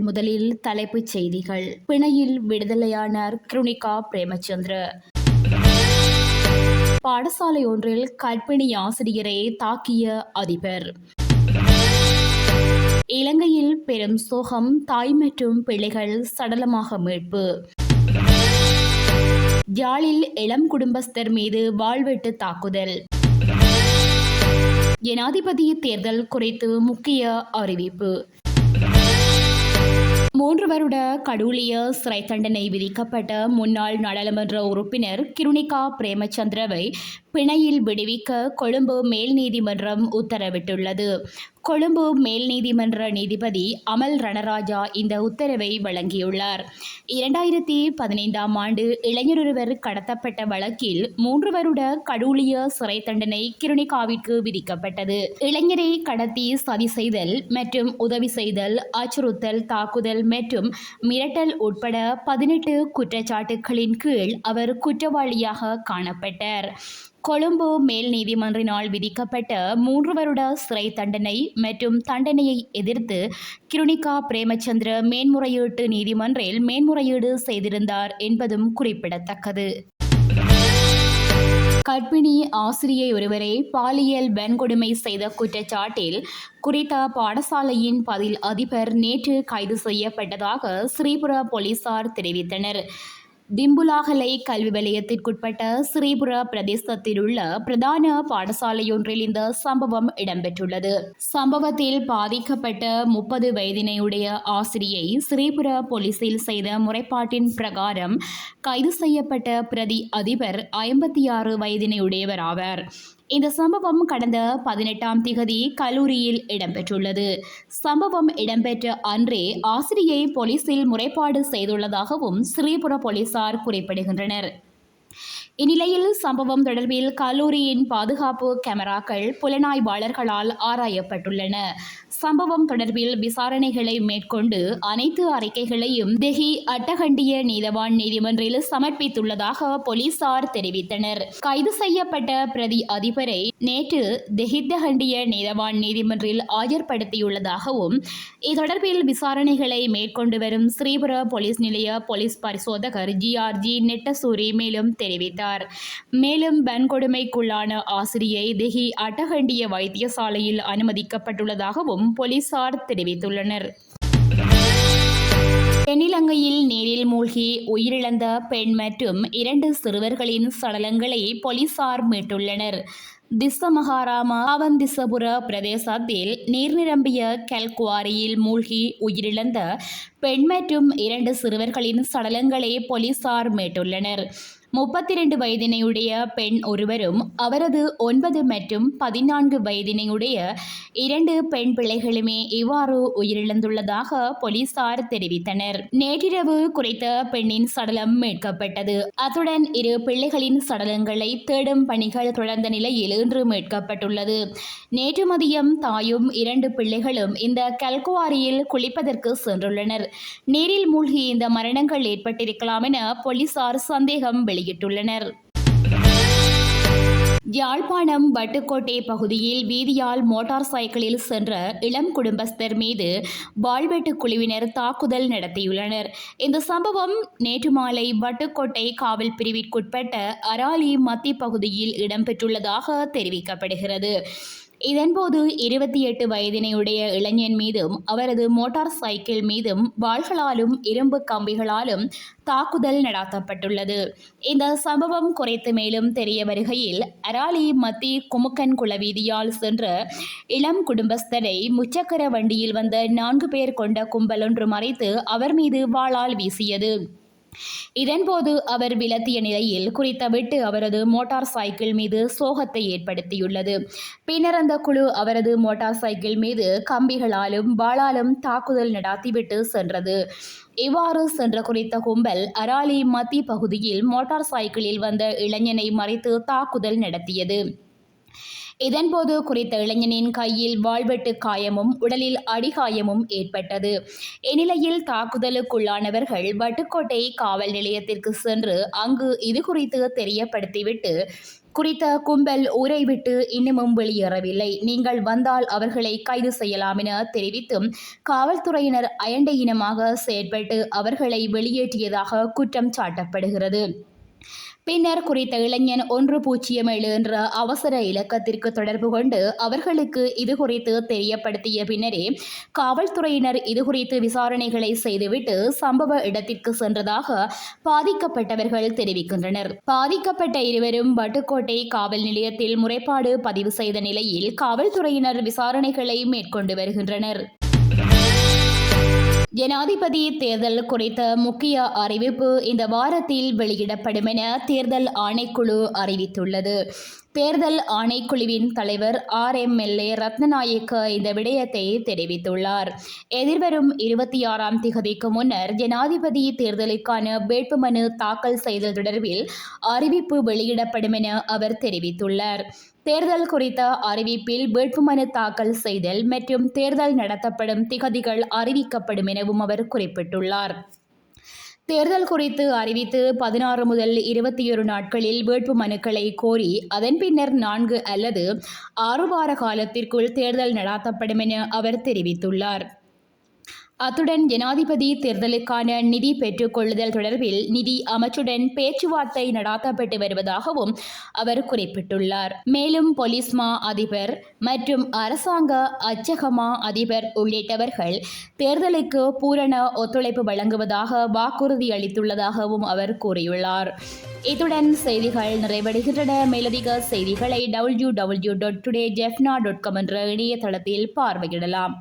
முதலில் தலைப்புச் செய்திகள். பிணையில் விடுதலையானார் கிருணிகா பிரேமச்சந்திர. பாடசாலை ஒன்றில் கர்ப்பிணி ஆசிரியரை தாக்கிய அதிபர். இலங்கையில் பெரும் சோகம், தாய் மற்றும் பிள்ளைகள் சடலமாக மீட்பு. யாழில் இளம் குடும்பஸ்தர் மீது வாள்வெட்டு தாக்குதல். ஜனாதிபதி தேர்தல் குறித்து முக்கிய அறிவிப்பு. 3 வருட கடூழிய சிறை தண்டனை விதிக்கப்பட்ட முன்னாள் நாடாளுமன்ற உறுப்பினர் கிருணிகா பிரேமச்சந்திரவை பிணையில் விடுவிக்க கொழும்பு மேல் நீதிமன்றம் உத்தரவிட்டுள்ளது. கொழும்பு மேல் நீதிமன்ற நீதிபதி அமல் ரணராஜா இந்த உத்தரவை வழங்கியுள்ளார். 2015ஆம் ஆண்டு இளைஞரொருவர் கடத்தப்பட்ட வழக்கில் 3 வருட கடூழிய சிறை தண்டனை கிருணிகாவிற்கு விதிக்கப்பட்டது. இளைஞரை கடத்தி சதி செய்தல் மற்றும் உதவி செய்தல், அச்சுறுத்தல், தாக்குதல் மற்றும் மிரட்டல் உட்பட 18 குற்றச்சாட்டுகளின் கீழ் அவர் குற்றவாளியாக காணப்பட்டார். கொழும்பு மேல் நீதிமன்றினால் விதிக்கப்பட்ட 3 வருட சிறை தண்டனை மற்றும் தண்டனையை எதிர்த்து கிருணிகா பிரேமச்சந்திர மேன்முறையீட்டு நீதிமன்றில் மேன்முறையீடு செய்திருந்தார் என்பதும் குறிப்பிடத்தக்கது. கர்ப்பிணி ஆசிரியை ஒருவரை பாலியல் வன்கொடுமை செய்த குற்றச்சாட்டில் குறித்த பாடசாலையின் பதில் அதிபர் நேற்று கைது செய்யப்பட்டதாக ஸ்ரீபுர போலீசார் தெரிவித்தனர். திம்புலாகலை கல்வி வலயத்திற்குட்பட்ட ஸ்ரீபுர பிரதேசத்தில் உள்ள பிரதான பாடசாலையொன்றில் இந்த சம்பவம் இடம்பெற்றுள்ளது. சம்பவத்தில் பாதிக்கப்பட்ட 30 வயதினையுடைய ஆசிரியை ஸ்ரீபுர போலீசில் செய்த முறைப்பாட்டின் பிரகாரம் கைது செய்யப்பட்ட பிரதி அதிபர் 56 வயதினையுடையவர் ஆவார். இந்த சம்பவம் கடந்த 18ஆம் திகதி கல்லூரியில் இடம்பெற்றுள்ளது. சம்பவம் இடம்பெற்ற அன்றே ஆசிரியை போலீசில் முறைப்பாடு செய்துள்ளதாகவும் ஸ்ரீபுர போலீசார் குறிப்பிடுகின்றனர். இந்நிலையில் சம்பவம் தொடர்பில் கல்லூரியின் பாதுகாப்பு கேமராக்கள் புலனாய்வாளர்களால் ஆராயப்பட்டுள்ளன. சம்பவம் தொடர்பில் விசாரணைகளை மேற்கொண்டு அனைத்து அறிக்கைகளையும் தெஹி அட்டகண்டிய நீதவான் நீதிமன்றில் சமர்ப்பித்துள்ளதாக போலீசார் தெரிவித்தனர். கைது செய்யப்பட்ட பிரதி அதிபரை நேற்று தெஹித்தகண்டிய நீதவான் நீதிமன்றில் ஆஜர்படுத்தியுள்ளதாகவும் இத்தொடர்பில் விசாரணைகளை மேற்கொண்டு வரும் ஸ்ரீபுர போலீஸ் நிலைய போலீஸ் பரிசோதகர் GRG நெட்டசூரி மேலும் தெரிவித்தார். மேலும் வன்கொடுமைக்குள்ளான ஆசிரியை தெஹி அட்டகண்டிய வைத்தியசாலையில் அனுமதிக்கப்பட்டுள்ளதாகவும் போலீசார் தெரிவித்துள்ளனர். தென்னிலங்கையில் நீரில் மூழ்கி உயிரிழந்த பெண் மற்றும் 2 சிறுவர்களின் சடலங்களை போலீசார் மீட்டுள்ளனர். திஸ்ஸமஹாராம ஆவந்திசபுர பிரதேசத்தில் நீர் நிரம்பிய கல்குவாரியில் மூழ்கி உயிரிழந்த பெண் மற்றும் 2 சிறுவர்களின் சடலங்களை போலீசார் மீட்டுள்ளனர். 32 வயதினையுடைய பெண் ஒருவரும் அவரது 9 மற்றும் 14 வயதினையுடைய 2 பெண் பிள்ளைகளுமே இவ்வாறு உயிரிழந்துள்ளதாக போலீசார் தெரிவித்தனர். நேற்றிரவு குறித்த பெண்ணின் சடலம் மீட்கப்பட்டது. அத்துடன் 2 பிள்ளைகளின் சடலங்களை தேடும் பணிகள் தொடர்ந்த நிலையில் இன்று மீட்கப்பட்டுள்ளது. நேற்று மதியம் தாயும் 2 பிள்ளைகளும் இந்த கல்குவாரியில் குளிப்பதற்கு சென்றுள்ளனர். நீரில் மூழ்கி இந்த மரணங்கள் ஏற்பட்டிருக்கலாம் என போலீசார் சந்தேகம் வெளியிட்டுள்ளனர். யாழ்ப்பாணம் வட்டுக்கோட்டை பகுதியில் வீதியால் மோட்டார் சைக்கிளில் சென்ற இளம் குடும்பஸ்தர் மீது வாள்வெட்டு குழுவினர் தாக்குதல் நடத்தியுள்ளனர். இந்த சம்பவம் நேற்று மாலை வட்டுக்கோட்டை காவல் பிரிவிற்குட்பட்ட அராலி மத்தி பகுதியில் இடம்பெற்றுள்ளதாக தெரிவிக்கப்படுகிறது. இதன்போது 28 வயதினையுடைய இளைஞன் மீதும் அவரது மோட்டார் சைக்கிள் மீதும் வாள்களாலும் இரும்பு கம்பிகளாலும் தாக்குதல் நடாத்தப்பட்டுள்ளது. இந்த சம்பவம் குறித்து மேலும் தெரிய வருகையில் அராலி மத்தி குமுக்கன் குள வீதியால் சென்ற இளம் குடும்பஸ்தரை முச்சக்கர வண்டியில் வந்த 4 பேர் கொண்ட கும்பல் ஒன்று மறைத்து அவர் மீது வாளால் வீசியது. இதன்போது அவர் விலத்திய நிலையில் குறித்த வெட்டு அவரது மோட்டார் சைக்கிள் மீது சோகத்தை ஏற்படுத்தியுள்ளது. பின்னர் அந்த குழு அவரது மோட்டார் சைக்கிள் மீது கம்பிகளாலும் வாளாலும் தாக்குதல் நடாத்திவிட்டு சென்றது. இவ்வாறு சென்ற குறித்த கும்பல் அராலி மத்தி பகுதியில் மோட்டார் சைக்கிளில் வந்த இளைஞனை மறைத்து தாக்குதல் நடத்தியது. இதன்போது குறித்த இளைஞனின் கையில் வாள்வெட்டு காயமும் உடலில் அடிகாயமும் ஏற்பட்டது. இந்நிலையில் தாக்குதலுக்குள்ளானவர்கள் வட்டுக்கோட்டை காவல் நிலையத்திற்கு சென்று அங்கு இதுகுறித்து தெரியப்படுத்திவிட்டு குறித்த கும்பல் ஊரை விட்டு இன்னமும் வெளியேறவில்லை. நீங்கள் வந்தால் அவர்களை கைது செய்யலாம் என தெரிவித்தும் காவல்துறையினர் அயண்டை இனமாக செயற்பட்டு அவர்களை வெளியேற்றியதாக குற்றம் சாட்டப்படுகிறது. பின்னர் குறித்த இளைஞன் 107 என்ற அவசர இலக்கத்திற்கு தொடர்பு கொண்டு அவர்களுக்கு இதுகுறித்து தெரியப்படுத்திய பின்னரே காவல்துறையினர் இதுகுறித்து விசாரணைகளை செய்துவிட்டு சம்பவ இடத்திற்கு சென்றதாக பாதிக்கப்பட்டவர்கள் தெரிவிக்கின்றனர். பாதிக்கப்பட்ட இருவரும் வட்டுக்கோட்டை காவல் நிலையத்தில் முறைப்பாடு பதிவு செய்த நிலையில் காவல்துறையினர் விசாரணைகளை மேற்கொண்டு வருகின்றனர். ஜனாதிபதி தேர்தல் குறித்த முக்கிய அறிவிப்பு இந்த வாரத்தில் வெளியிடப்படும் என தேர்தல் ஆணைக்குழு அறிவித்துள்ளது. தேர்தல் ஆணைக்குழுவின் தலைவர் RMLA ரத்னநாயக்க இந்த விடயத்தை தெரிவித்துள்ளார். எதிர்வரும் 26ஆம் திகதிக்கு முன்னர் ஜனாதிபதி தேர்தலுக்கான வேட்புமனு தாக்கல் செய்தல் தொடர்பில் அறிவிப்பு வெளியிடப்படும் என அவர் தெரிவித்துள்ளார். தேர்தல் குறித்த அறிவிப்பில் வேட்புமனு தாக்கல் செய்தல் மற்றும் தேர்தல் நடத்தப்படும் திகதிகள் அறிவிக்கப்படும் எனவும் அவர் குறிப்பிட்டுள்ளார். தேர்தல் குறித்து அறிவித்து 16 முதல் 21 நாட்களில் வேட்புமனுக்களை கோரி அதன் பின்னர் 4 அல்லது 6 வார காலத்திற்குள் தேர்தல் நடாத்தப்படும் என அவர் தெரிவித்துள்ளார். அத்துடன் ஜனாதிபதி தேர்தலுக்கான நிதி பெற்றுக்கொள்ளுதல் தொடர்பில் நிதி அமைச்சுடன் பேச்சுவார்த்தை நடாத்தப்பட்டு வருவதாகவும் அவர் குறிப்பிட்டுள்ளார். மேலும் பொலிஸ் மா அதிபர் மற்றும் அரசாங்க அச்சகமா அதிபர் உள்ளிட்டவர்கள் தேர்தலுக்கு பூரண ஒத்துழைப்பு வழங்குவதாக வாக்குறுதி அளித்துள்ளதாகவும் அவர் கூறியுள்ளார். இத்துடன் செய்திகள் நிறைவடைகின்றன. மேலதிக செய்திகளை www.todayjefna.com என்ற இணையதளத்தில் பார்வையிடலாம்.